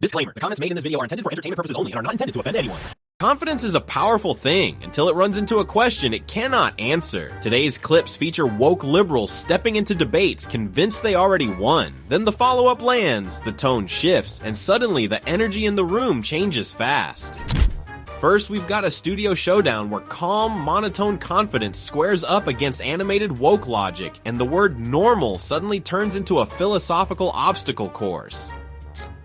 Disclaimer, the comments made in this video are intended for entertainment purposes only and are not intended to offend anyone. Confidence is a powerful thing until it runs into a question it cannot answer. Today's clips feature woke liberals stepping into debates convinced they already won. Then the follow-up lands, the tone shifts, and suddenly the energy in the room changes fast. First, we've got a studio showdown where calm, monotone confidence squares up against animated woke logic, and the word normal suddenly turns into a philosophical obstacle course.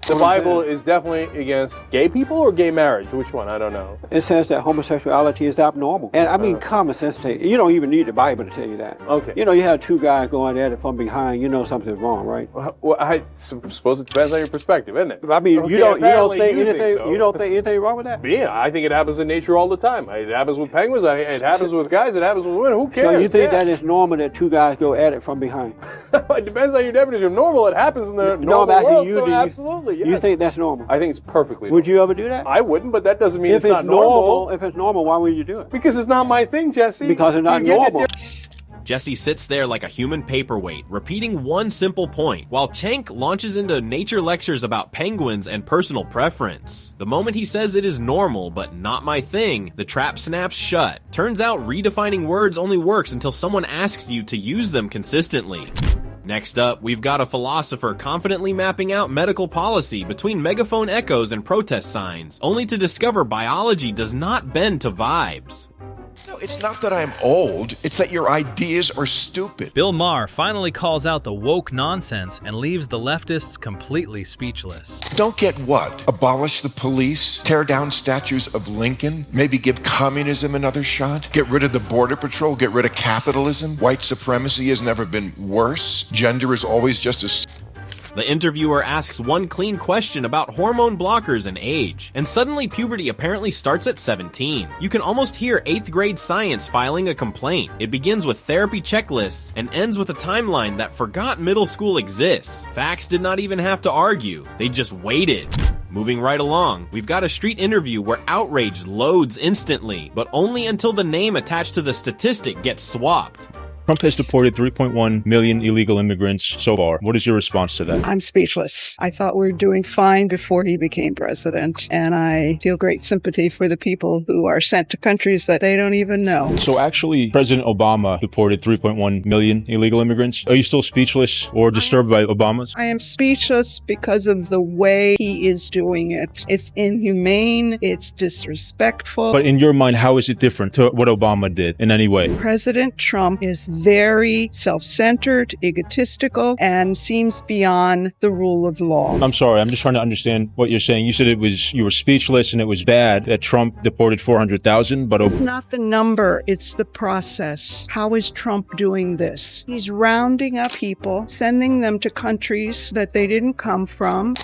The Bible is definitely against gay people or gay marriage? Which one? I don't know. It says that homosexuality is abnormal. And I mean, common sense, you don't even need the Bible to tell you that. Okay. You know, you have two guys going at it from behind, you know something's wrong, right? Well, I suppose it depends on your perspective, isn't it? I mean, Okay, you don't think anything, so. you don't think anything wrong with that? Yeah, I think it happens in nature all the time. It happens with penguins, it happens with guys, it happens with women. Who cares? So you think that it's normal that two guys go at it from behind? It depends on your definition of normal. It happens in the normal world, so absolutely, yes. You think that's normal? I think it's perfectly normal. Would you ever do that? I wouldn't, but that doesn't mean if it's not normal. If it's normal, why would you do it? Because it's not my thing, Jesse. Because it's not normal. Jesse sits there like a human paperweight, repeating one simple point, while Cenk launches into nature lectures about penguins and personal preference. The moment he says it is normal, but not my thing, the trap snaps shut. Turns out redefining words only works until someone asks you to use them consistently. Next up, we've got a philosopher confidently mapping out medical policy between megaphone echoes and protest signs, only to discover biology does not bend to vibes. No, it's not that I'm old, it's that your ideas are stupid. Bill Maher finally calls out the woke nonsense and leaves the leftists completely speechless. Don't get what? Abolish the police? Tear down statues of Lincoln? Maybe give communism another shot? Get rid of the border patrol? Get rid of capitalism? White supremacy has never been worse? Gender is always just as... The interviewer asks one clean question about hormone blockers and age, and suddenly puberty apparently starts at 17. You can almost hear 8th grade science filing a complaint. It begins with therapy checklists and ends with a timeline that forgot middle school exists. Facts did not even have to argue, they just waited. Moving right along, we've got a street interview where outrage loads instantly, but only until the name attached to the statistic gets swapped. Trump has deported 3.1 million illegal immigrants so far. What is your response to that? I'm speechless. I thought we were doing fine before he became president, and I feel great sympathy for the people who are sent to countries that they don't even know. So actually, President Obama deported 3.1 million illegal immigrants. Are you still speechless or disturbed by Obama's? I am speechless because of the way he is doing it. It's inhumane, it's disrespectful. But in your mind, how is it different to what Obama did in any way? President Trump is very self-centered, egotistical, and seems beyond the rule of law. I'm sorry, I'm just trying to understand what you're saying. You said you were speechless and it was bad that Trump deported 400,000, but... It's not the number, it's the process. How is Trump doing this? He's rounding up people, sending them to countries that they didn't come from.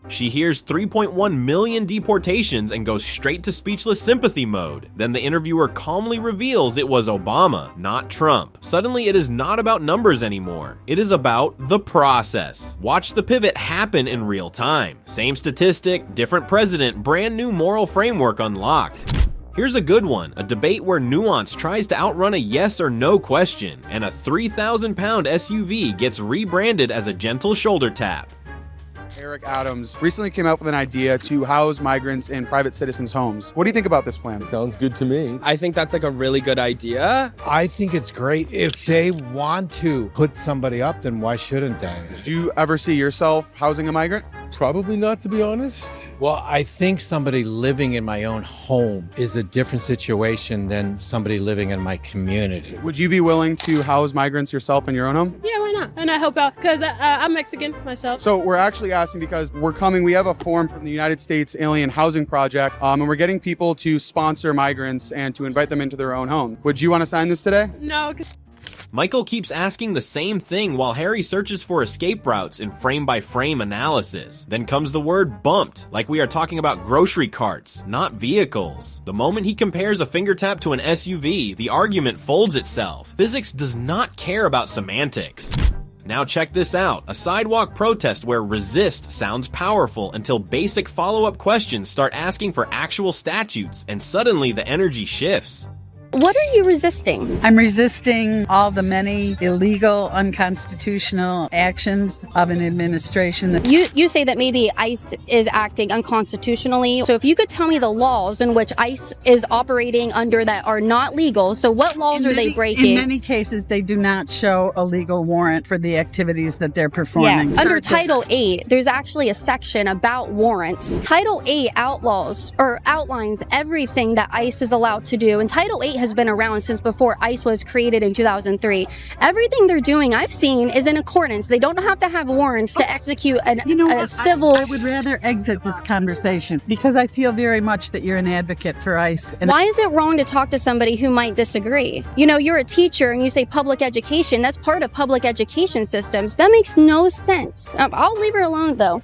She hears 3.1 million deportations and goes straight to speechless sympathy mode. Then the interviewer calmly reveals it was Obama, not Trump. Suddenly it is not about numbers anymore. It is about the process. Watch the pivot happen in real time. Same statistic, different president, brand new moral framework unlocked. Here's a good one, a debate where nuance tries to outrun a yes or no question, and a 3,000-pound SUV gets rebranded as a gentle shoulder tap. Eric Adams recently came up with an idea to house migrants in private citizens' homes. What do you think about this plan? Sounds good to me. I think that's like a really good idea. I think it's great. If they want to put somebody up, then why shouldn't they? Do you ever see yourself housing a migrant? Probably not, to be honest. Well, I think somebody living in my own home is a different situation than somebody living in my community. Would you be willing to house migrants yourself in your own home? Yeah, why not? And I help out because I'm Mexican myself. So we're actually asking because we have a form from the United States Alien Housing Project, and we're getting people to sponsor migrants and to invite them into their own home. Would you want to sign this today? No. Michael keeps asking the same thing while Harry searches for escape routes in frame-by-frame analysis. Then comes the word bumped, like we are talking about grocery carts, not vehicles. The moment he compares a finger tap to an SUV, the argument folds itself. Physics does not care about semantics. Now check this out, a sidewalk protest where resist sounds powerful until basic follow-up questions start asking for actual statutes, and suddenly the energy shifts. What are you resisting? I'm resisting all the many illegal, unconstitutional actions of an administration. You say that maybe ICE is acting unconstitutionally. So if you could tell me the laws in which ICE is operating under that are not legal, so what laws are they breaking? In many cases, they do not show a legal warrant for the activities that they're performing. Yeah. Under Title 8, there's actually a section about warrants. Title 8 outlines everything that ICE is allowed to do, and Title 8 has been around since before ICE was created in 2003. Everything they're doing, I've seen, is in accordance. They don't have to have warrants to execute a civil... I would rather exit this conversation because I feel very much that you're an advocate for ICE. And why is it wrong to talk to somebody who might disagree? You know, you're a teacher and you say public education. That's part of public education systems. That makes no sense. I'll leave her alone, though.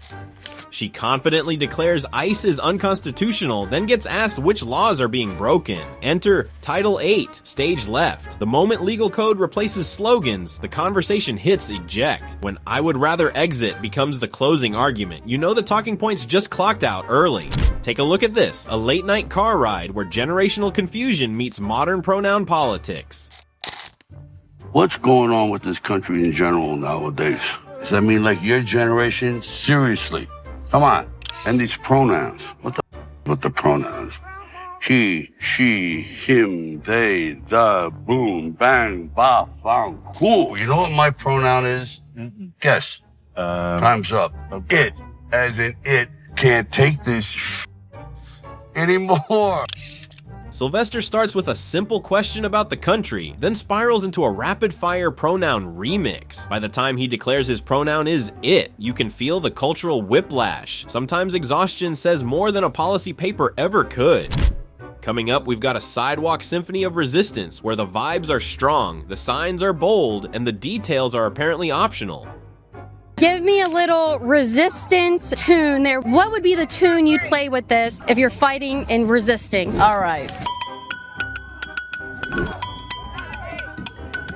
She confidently declares ICE is unconstitutional, then gets asked which laws are being broken. Enter Title 8, stage left. The moment legal code replaces slogans, the conversation hits eject. When I would rather exit becomes the closing argument, you know the talking points just clocked out early. Take a look at this, a late night car ride where generational confusion meets modern pronoun politics. What's going on with this country in general nowadays? Does that mean like your generation? Seriously. Come on. And these pronouns. What the with the pronouns? He, she, him, they, the, boom, bang, bop, bang, cool. You know what my pronoun is? Guess. Time's up. It, as in it, can't take this anymore. Sylvester starts with a simple question about the country, then spirals into a rapid-fire pronoun remix. By the time he declares his pronoun is it, you can feel the cultural whiplash. Sometimes exhaustion says more than a policy paper ever could. Coming up, we've got a sidewalk symphony of resistance, where the vibes are strong, the signs are bold, and the details are apparently optional. Give me a little resistance tune there. What would be the tune you'd play with this if you're fighting and resisting? All right.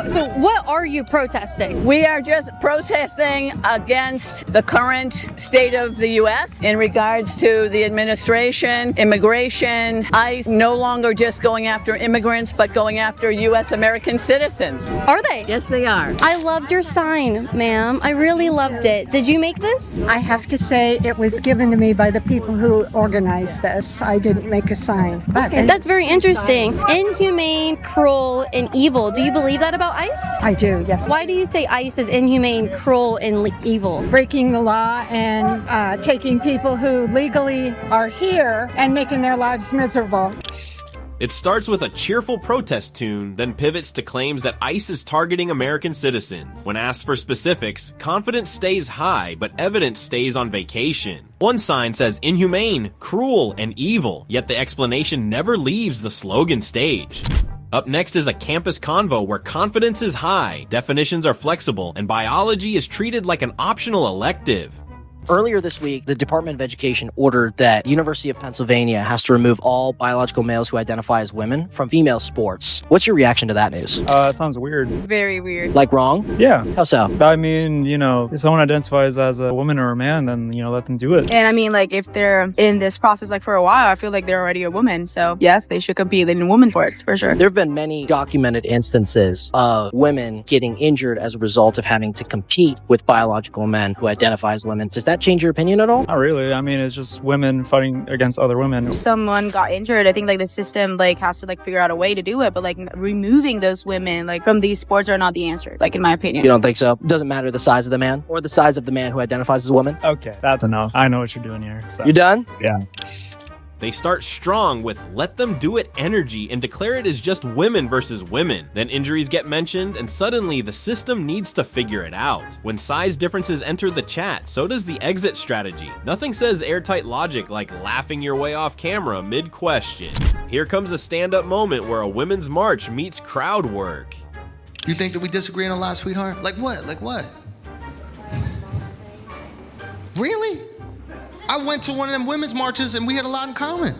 So what are you protesting? We are just protesting against the current state of the U.S. in regards to the administration, immigration, ICE no longer just going after immigrants, but going after U.S. American citizens. Are they? Yes, they are. I loved your sign, ma'am. I really loved it. Did you make this? I have to say it was given to me by the people who organized this. I didn't make a sign. But that's very interesting. Inhumane, cruel, and evil. Do you believe that about ICE? I do, yes. Why do you say ICE is inhumane, cruel, and evil? Breaking the law and taking people who legally are here and making their lives miserable. It starts with a cheerful protest tune, then pivots to claims that ICE is targeting American citizens. When asked for specifics, confidence stays high, but evidence stays on vacation. One sign says inhumane, cruel, and evil, yet the explanation never leaves the slogan stage. Up next is a campus convo where confidence is high, definitions are flexible, and biology is treated like an optional elective. Earlier this week, the Department of Education ordered that the University of Pennsylvania has to remove all biological males who identify as women from female sports. What's your reaction to that news? It sounds weird. Very weird. Like wrong? Yeah. How so? I mean, if someone identifies as a woman or a man, then, let them do it. And I mean, like, if they're in this process, like, for a while, I feel like they're already a woman. So, yes, they should compete in women's sports, for sure. There have been many documented instances of women getting injured as a result of having to compete with biological men who identify as women. Does that change your opinion at all? Not really. I mean, it's just women fighting against other women. If someone got injured, I think, like, the system, like, has to, like, figure out a way to do it. But, like, removing those women, like, from these sports are not the answer, like, in my opinion. You don't think so? It doesn't matter the size of the man or the size of the man who identifies as a woman? Okay, that's enough. I know what you're doing here. So. You done? Yeah. They start strong with let them do it energy and declare it as just women versus women. Then injuries get mentioned and suddenly the system needs to figure it out. When size differences enter the chat, so does the exit strategy. Nothing says airtight logic like laughing your way off camera mid-question. Here comes a stand-up moment where a women's march meets crowd work. You think that we disagree on a lot, sweetheart? Like what? Like what? Really? I went to one of them women's marches and we had a lot in common.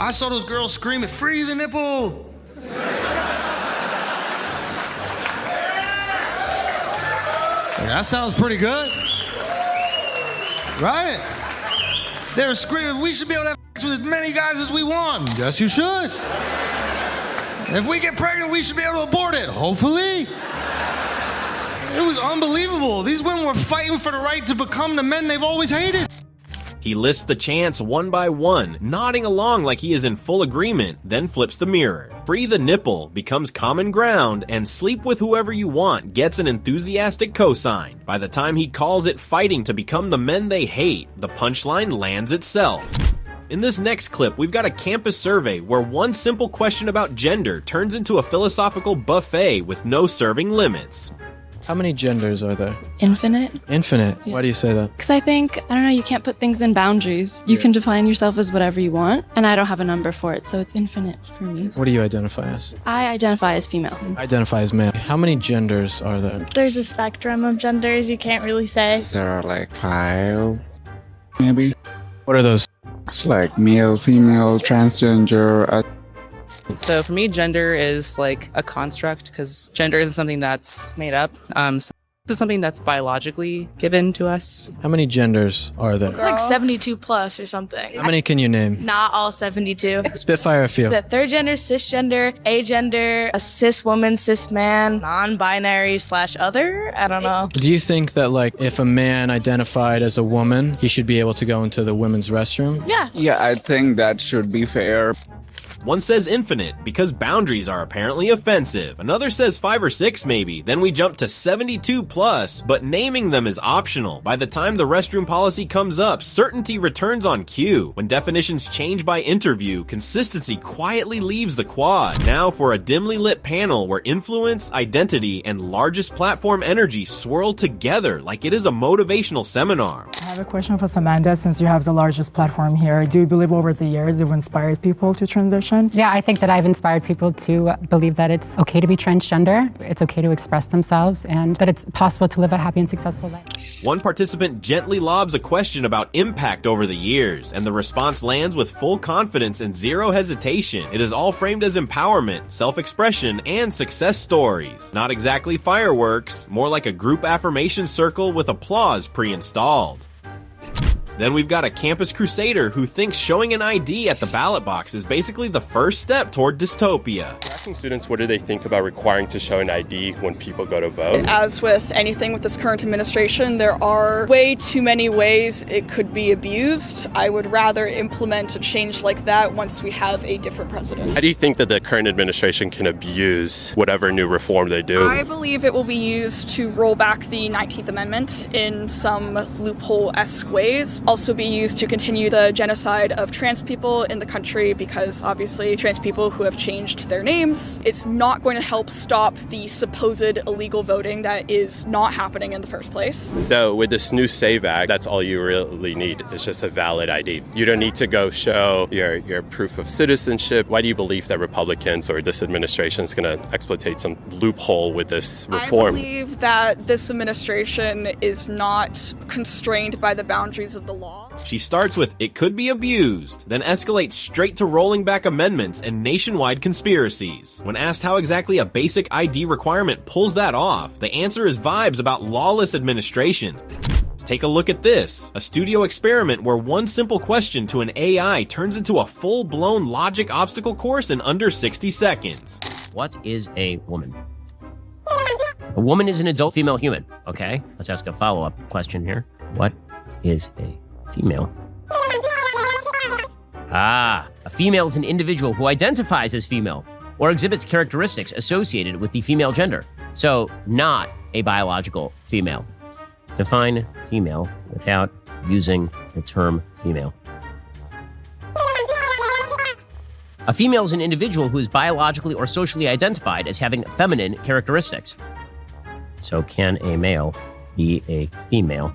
I saw those girls screaming, "Free the nipple!" That sounds pretty good. Right? They were screaming, "We should be able to have sex with as many guys as we want." Yes, you should. If we get pregnant, we should be able to abort it. Hopefully. It was unbelievable. These women were fighting for the right to become the men they've always hated. He lists the chants one by one, nodding along like he is in full agreement, then flips the mirror. Free the nipple becomes common ground, and sleep with whoever you want gets an enthusiastic cosign. By the time he calls it fighting to become the men they hate, the punchline lands itself. In this next clip, we've got a campus survey where one simple question about gender turns into a philosophical buffet with no serving limits. How many genders are there? Infinite. Infinite? Yeah. Why do you say that? Because I think, I don't know, you can't put things in boundaries. You can define yourself as whatever you want, and I don't have a number for it, so it's infinite for me. What do you identify as? I identify as female. I identify as male. How many genders are there? There's a spectrum of genders, you can't really say. There are like 5, maybe. What are those? It's like male, female, transgender. So for me, gender is like a construct because gender isn't something that's made up. It's something that's biologically given to us. How many genders are there? It's like 72 plus or something. How many can you name? Not all 72. Spitfire a few. The third gender, cisgender, agender, a cis woman, cis man, non-binary / other. I don't know. Do you think that like if a man identified as a woman, he should be able to go into the women's restroom? Yeah. Yeah, I think that should be fair. One says infinite, because boundaries are apparently offensive. Another says 5 or 6 maybe. Then we jump to 72 plus, but naming them is optional. By the time the restroom policy comes up, certainty returns on cue. When definitions change by interview, consistency quietly leaves the quad. Now for a dimly lit panel where influence, identity, and largest platform energy swirl together like it is a motivational seminar. I have a question for Samantha. Since you have the largest platform here, do you believe over the years you've inspired people to transition? Yeah, I think that I've inspired people to believe that it's okay to be transgender, it's okay to express themselves, and that it's possible to live a happy and successful life. One participant gently lobs a question about impact over the years, and the response lands with full confidence and zero hesitation. It is all framed as empowerment, self-expression, and success stories. Not exactly fireworks, more like a group affirmation circle with applause pre-installed. Then we've got a campus crusader who thinks showing an ID at the ballot box is basically the first step toward dystopia. Asking students what do they think about requiring to show an ID when people go to vote. As with anything with this current administration, there are way too many ways it could be abused. I would rather implement a change like that once we have a different president. How do you think that the current administration can abuse whatever new reform they do? I believe it will be used to roll back the 19th Amendment in some loophole-esque ways. Also be used to continue the genocide of trans people in the country because obviously trans people who have changed their names, it's not going to help stop the supposed illegal voting that is not happening in the first place. So with this new SAVE Act, that's all you really need. It's just a valid ID. You don't need to go show your proof of citizenship. Why do you believe that Republicans or this administration is going to exploit some loophole with this reform? I believe that this administration is not constrained by the boundaries of the law. She starts with, it could be abused, then escalates straight to rolling back amendments and nationwide conspiracies. When asked how exactly a basic ID requirement pulls that off, the answer is vibes about lawless administrations. Take a look at this, a studio experiment where one simple question to an AI turns into a full-blown logic obstacle course in under 60 seconds. What is a woman? A woman is an adult female human. Okay, let's ask a follow-up question here. What is a female? A female is an individual who identifies as female or exhibits characteristics associated with the female gender. So, not a biological female. Define female without using the term female. A female is an individual who is biologically or socially identified as having feminine characteristics. So, can a male be a female?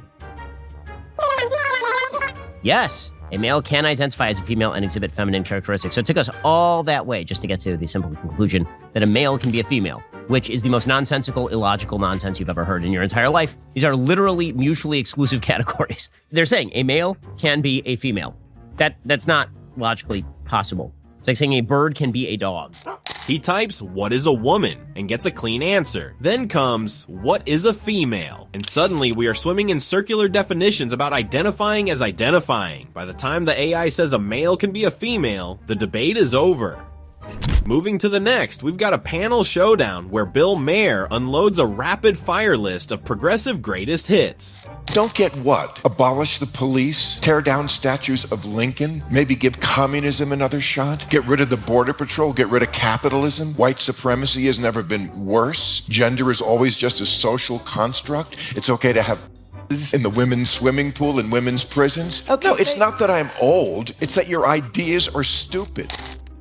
Yes, a male can identify as a female and exhibit feminine characteristics. So it took us all that way just to get to the simple conclusion that a male can be a female, which is the most nonsensical, illogical nonsense you've ever heard in your entire life. These are literally mutually exclusive categories. They're saying a male can be a female. That's not logically possible. It's like saying a bird can be a dog. He types, what is a woman? And gets a clean answer. Then comes, what is a female? And suddenly we are swimming in circular definitions about identifying as identifying. By the time the AI says a male can be a female, the debate is over. Moving to the next, we've got a panel showdown where Bill Maher unloads a rapid-fire list of progressive greatest hits. Don't get what? Abolish the police? Tear down statues of Lincoln? Maybe give communism another shot? Get rid of the border patrol? Get rid of capitalism? White supremacy has never been worse? Gender is always just a social construct? It's okay to have in the women's swimming pool in women's prisons? Okay, no, it's not that I'm old. It's that your ideas are stupid.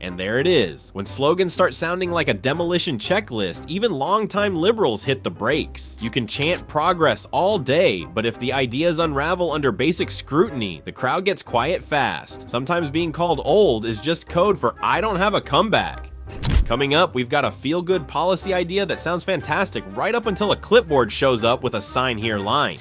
And there it is. When slogans start sounding like a demolition checklist, even longtime liberals hit the brakes. You can chant progress all day, but if the ideas unravel under basic scrutiny, the crowd gets quiet fast. Sometimes being called old is just code for I don't have a comeback. Coming up, we've got a feel-good policy idea that sounds fantastic right up until a clipboard shows up with a sign here line.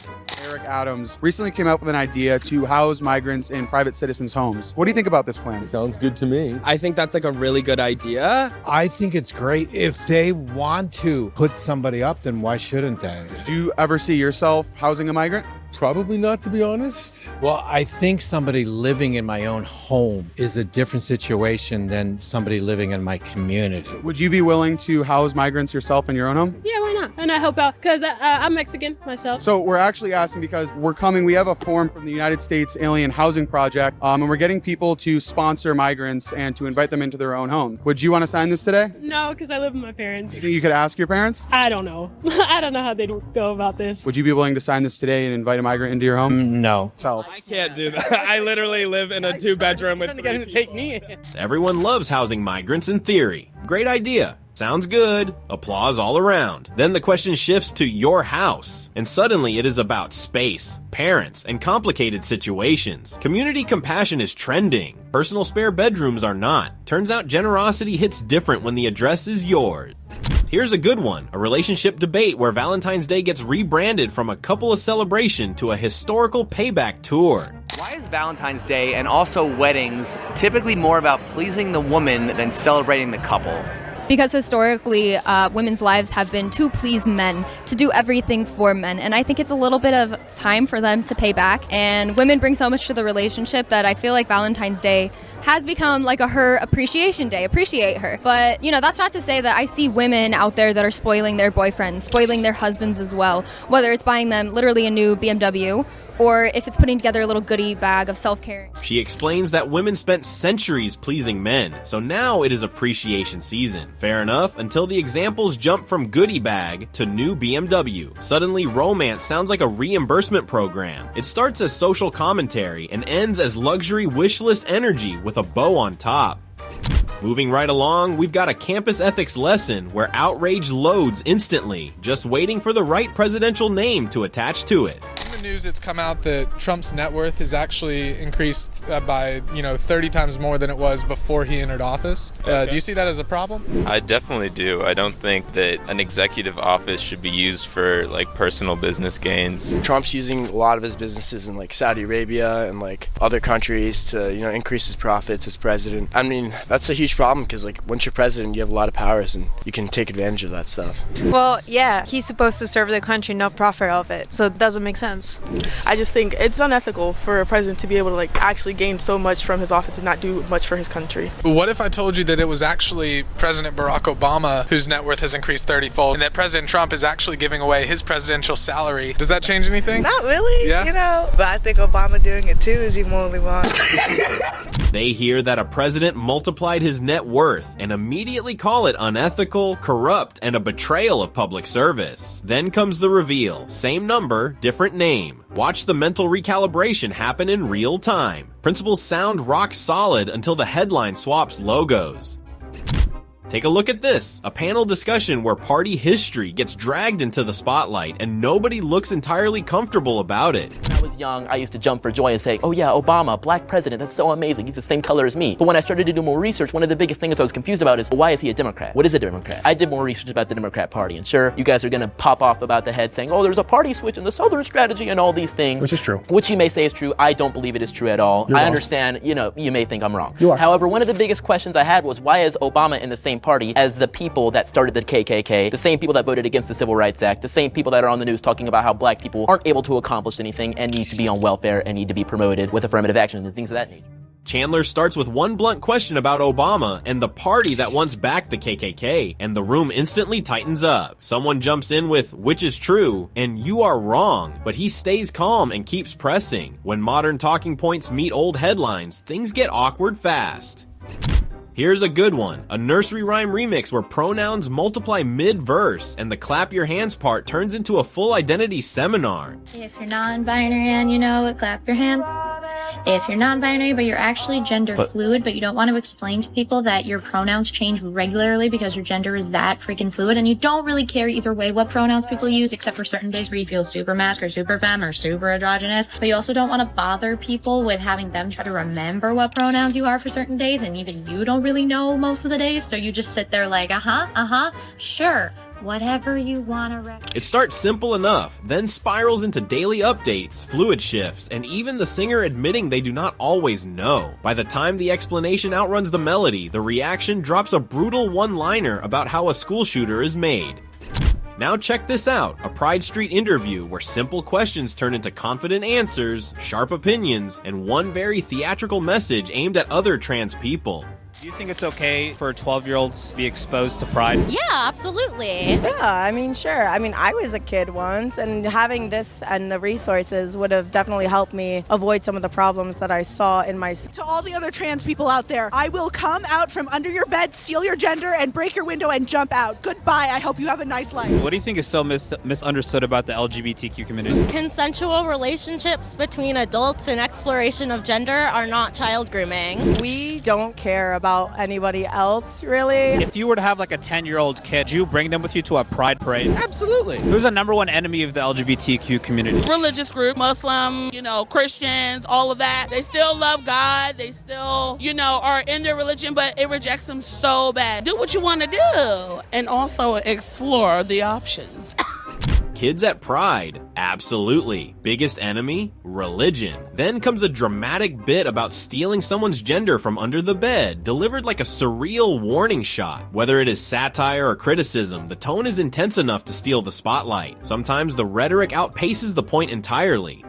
Eric Adams recently came up with an idea to house migrants in private citizens' homes. What do you think about this plan? Sounds good to me. I think that's like a really good idea. I think it's great. If they want to put somebody up, then why shouldn't they? Do you ever see yourself housing a migrant? Probably not, to be honest. Well, I think somebody living in my own home is a different situation than somebody living in my community. Would you be willing to house migrants yourself in your own home? Yeah, why not? And I help out because I'm Mexican myself. So we're actually asking because we have a form from the United States Alien Housing Project, and we're getting people to sponsor migrants and to invite them into their own home. Would you want to sign this today? No, because I live with my parents. You think you could ask your parents? I don't know. I don't know how they'd go about this. Would you be willing to sign this today and invite a migrant into your home? No. I can't do that. I literally live in a 2-bedroom with 3 people. Take me in. Everyone loves housing migrants in theory. Great idea. Sounds good. Applause all around. Then the question shifts to your house, and suddenly it is about space, parents, and complicated situations. Community compassion is trending. Personal spare bedrooms are not. Turns out generosity hits different when the address is yours. Here's a good one, a relationship debate where Valentine's Day gets rebranded from a couple of celebration to a historical payback tour. Why is Valentine's Day and also weddings typically more about pleasing the woman than celebrating the couple? Because historically, women's lives have been to please men, to do everything for men. And I think it's a little bit of time for them to pay back. And women bring so much to the relationship that I feel like Valentine's Day has become like her appreciation day. Appreciate her. But, that's not to say that I see women out there that are spoiling their boyfriends, spoiling their husbands as well. Whether it's buying them literally a new BMW, or if it's putting together a little goodie bag of self-care. She explains that women spent centuries pleasing men, so now it is appreciation season. Fair enough, until the examples jump from goodie bag to new BMW. Suddenly, romance sounds like a reimbursement program. It starts as social commentary and ends as luxury wish list energy with a bow on top. Moving right along, we've got a campus ethics lesson where outrage loads instantly, just waiting for the right presidential name to attach to it. In the news, it's come out that Trump's net worth has actually increased by 30 times more than it was before he entered office. Do you see that as a problem? I definitely do. I don't think that an executive office should be used for personal business gains. Trump's using a lot of his businesses in Saudi Arabia and other countries to increase his profits as president. I mean, that's a huge problem because once you're president, you have a lot of powers and you can take advantage of that stuff. Well, yeah, he's supposed to serve the country, not profit off it, so it doesn't make sense. I just think it's unethical for a president to be able to actually gain so much from his office and not do much for his country. What if I told you that it was actually President Barack Obama whose net worth has increased 30-fold and that President Trump is actually giving away his presidential salary? Does that change anything? Not really, yeah? But I think Obama doing it too is even only one. They hear that a president multiplied his net worth and immediately call it unethical, corrupt, and a betrayal of public service. Then comes the reveal. Same number, different name. Watch the mental recalibration happen in real time. Principles sound rock solid until the headline swaps logos. Take a look at this, a panel discussion where party history gets dragged into the spotlight and nobody looks entirely comfortable about it. When I was young, I used to jump for joy and say, oh yeah, Obama, black president, that's so amazing, he's the same color as me. But when I started to do more research, one of the biggest things I was confused about is, why is he a Democrat? What is a Democrat? I did more research about the Democrat Party, and sure, you guys are gonna pop off about the head saying, oh, there's a party switch in the Southern strategy and all these things. Which is true. Which you may say is true. I don't believe it is true at all. I understand, you may think I'm wrong. You are. However, one of the biggest questions I had was, why is Obama in the same party as the people that started the KKK, the same people that voted against the Civil Rights Act, the same people that are on the news talking about how black people aren't able to accomplish anything and need to be on welfare and need to be promoted with affirmative action and things of that nature? Chandler starts with one blunt question about Obama and the party that once backed the KKK, and the room instantly tightens up. Someone jumps in with, which is true, and you are wrong, but he stays calm and keeps pressing. When modern talking points meet old headlines, things get awkward fast. Here's a good one, a nursery rhyme remix where pronouns multiply mid-verse and the clap your hands part turns into a full identity seminar. If you're non-binary and you know it, clap your hands. If you're non-binary but you're actually gender fluid, but you don't want to explain to people that your pronouns change regularly because your gender is that freaking fluid, and you don't really care either way what pronouns people use, except for certain days where you feel super masc or super femme or super androgynous, but you also don't want to bother people with having them try to remember what pronouns you are for certain days, and even you don't really know most of the days, so you just sit there like, sure. Whatever you want to It starts simple enough, then spirals into daily updates, fluid shifts, and even the singer admitting they do not always know. By the time the explanation outruns the melody, the reaction drops a brutal one-liner about how a school shooter is made. Now check this out, a Pride Street interview where simple questions turn into confident answers, sharp opinions, and one very theatrical message aimed at other trans people. Do you think it's okay for 12-year-olds to be exposed to pride? Yeah, absolutely. Yeah, I mean, sure. I mean, I was a kid once, and having this and the resources would have definitely helped me avoid some of the problems that I saw in my... To all the other trans people out there, I will come out from under your bed, steal your gender, and break your window and jump out. Goodbye. I hope you have a nice life. What do you think is so misunderstood about the LGBTQ community? Consensual relationships between adults and exploration of gender are not child grooming. We don't care about anybody else, really. If you were to have like a 10-year-old kid, would you bring them with you to a pride parade? Absolutely. Who's the number one enemy of the LGBTQ community? Religious group, Muslim, Christians, all of that. They still love God. They still, are in their religion, but it rejects them so bad. Do what you want to do and also explore the options. Kids at Pride, absolutely. Biggest enemy? Religion. Then comes a dramatic bit about stealing someone's gender from under the bed, delivered like a surreal warning shot. Whether it is satire or criticism, the tone is intense enough to steal the spotlight. Sometimes the rhetoric outpaces the point entirely.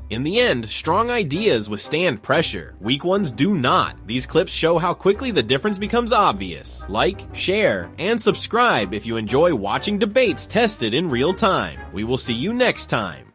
In the end, strong ideas withstand pressure. Weak ones do not. These clips show how quickly the difference becomes obvious. Like, share, and subscribe if you enjoy watching debates tested in real time. We will see you next time.